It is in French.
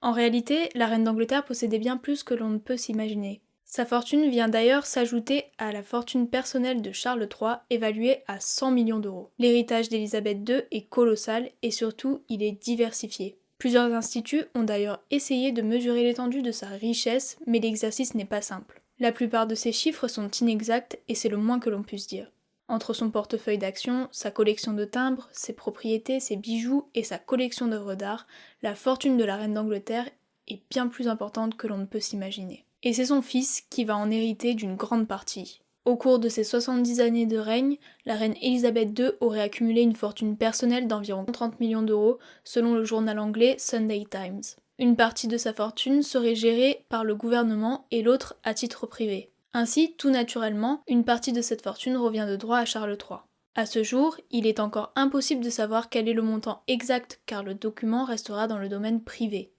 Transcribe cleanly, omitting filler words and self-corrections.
En réalité, la reine d'Angleterre possédait bien plus que l'on ne peut s'imaginer. Sa fortune vient d'ailleurs s'ajouter à la fortune personnelle de Charles III, évaluée à 100 millions d'euros. L'héritage d'Élisabeth II est colossal et surtout, il est diversifié. Plusieurs instituts ont d'ailleurs essayé de mesurer l'étendue de sa richesse, mais l'exercice n'est pas simple. La plupart de ces chiffres sont inexacts et c'est le moins que l'on puisse dire. Entre son portefeuille d'actions, sa collection de timbres, ses propriétés, ses bijoux et sa collection d'œuvres d'art, la fortune de la reine d'Angleterre est bien plus importante que l'on ne peut s'imaginer. Et c'est son fils qui va en hériter d'une grande partie. Au cours de ses 70 années de règne, la reine Elisabeth II aurait accumulé une fortune personnelle d'environ 30 millions d'euros selon le journal anglais Sunday Times. Une partie de sa fortune serait gérée par le gouvernement et l'autre à titre privé. Ainsi, tout naturellement, une partie de cette fortune revient de droit à Charles III. À ce jour, il est encore impossible de savoir quel est le montant exact car le document restera dans le domaine privé.